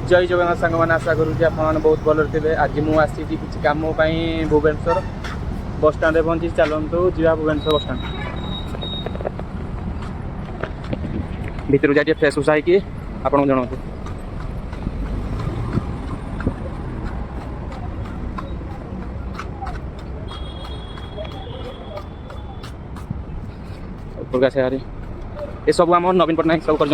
जय जगन्नाथ सांग मैंने आशा करूँ आप बहुत भल थे। आज मुझे किसी कम भुवनेश्वर बस स्टाण्ड पहुँची चलतु जा भुवनेश्वर बस स्टाण्ड भितर जाए फ्रेश उषा है आपको जनाऊँ। ये सब आम नवीन पट्टनायक सब कर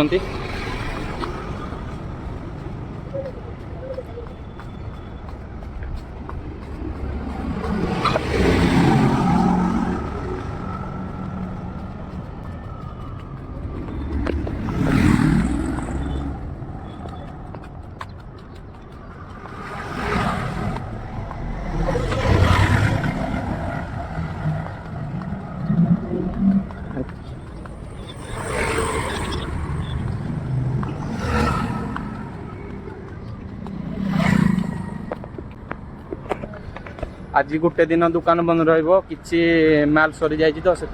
आज गोटे दिन दुकान बंद रही माल सरी जाइए तो से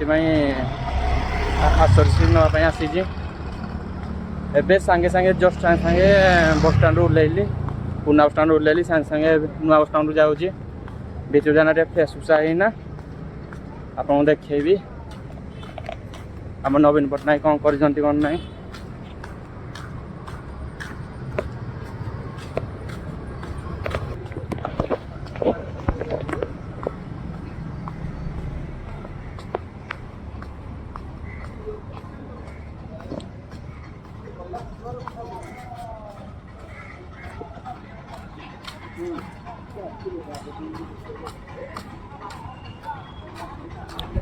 नापी आसी एवं सांगे सांगे जस्ट सांगे सांगे बस स्टाण्ड ओह्लैली पुना बस स्टाण्ड ओह्लैली सांगे सांगे नुआ बस स्टाण्ड जाऊँगी भितर जाना फ्रेश उषा है आपको देखी आम नवीन पट्टनायक कौन कर कौन ना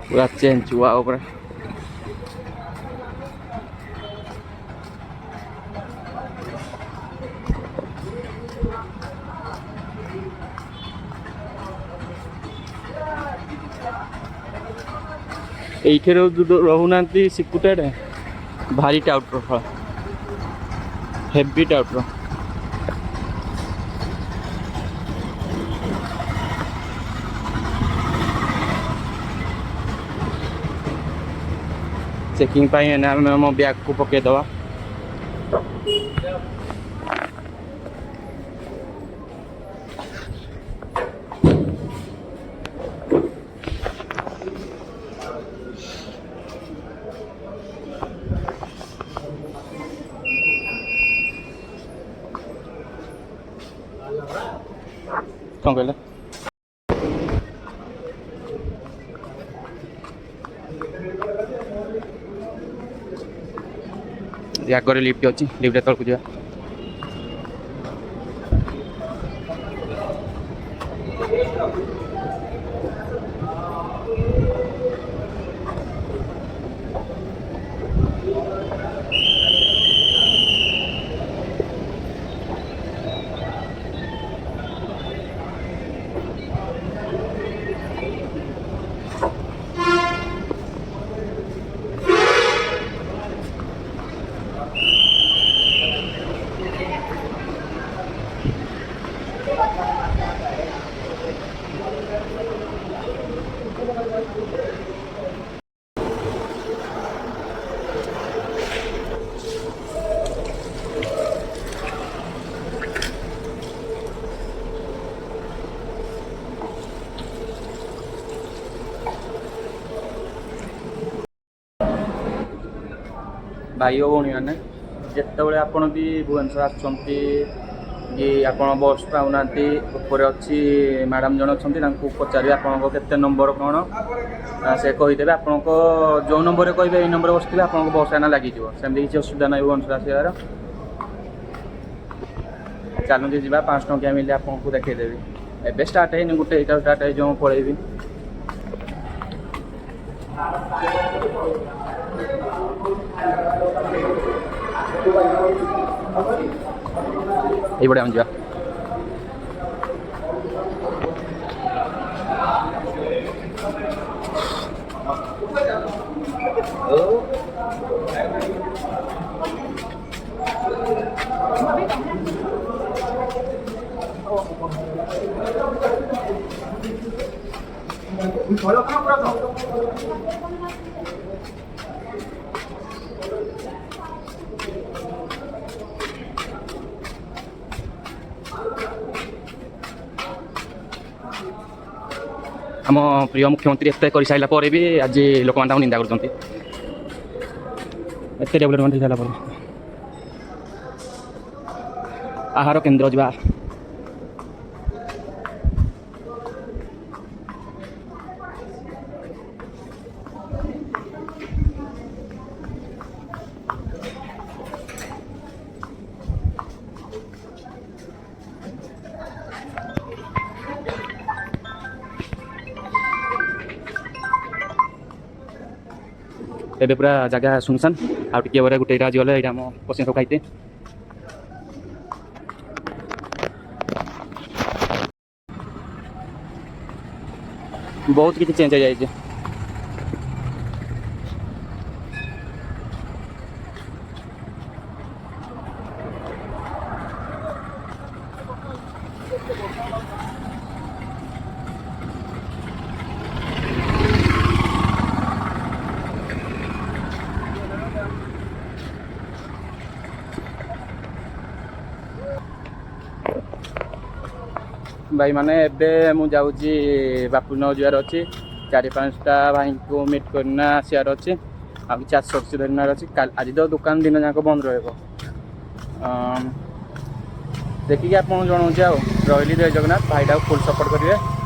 पूरा चेंज हुआ ऊपर ये रोना सिकुटेड भारी टाउटर फल हेवी टाउटर चेकिंग आम बैग को पकईदवा कौन कहले आगे लिफ्ट अच्छी लिफ्ट तौक जा भाई भौणी मैंने जिते आपण भी भुवनेश्वर आसपण बस पाऊना ऊपर अच्छी मैडम जन अच्छा पचारे आपको केते नंबर कौन से कहीदेवे आप जो नंबर कहे नंबर बसते आपको बस आना लगी सेमती किसी असुविधा ना भुवनेश्वर आसार चलते जा 5 टंकिया मिले आपको देखईदेवी एवं स्टार्ट है गोटे स्टार्ट है जो पलैबी ये बड़े हम जा आम प्रिय मुख्यमंत्री एत कर सारा पर भी आज लोक मैंने निंदा कर डेभलपमेंट हो सारा आहार केन्द्र जा एबे पूरा जगह सुनसान आउ टे बड़े गोटे आज गले यहाँ आम पश्चिम सब खाइते बहुत किसी चेंज हो जाए भाई माने एबे मु जाउची बापूनगर जीवार अच्छी 4-5टा भाई को मीट करना आसार अच्छे आ चार सब्जी धरनार अच्छी आज तो दुकान दिन जाक बंद रहा देखिए आप जनाऊँ रही जय जगन्नाथ भाईटा फुल सपोर्ट करेंगे।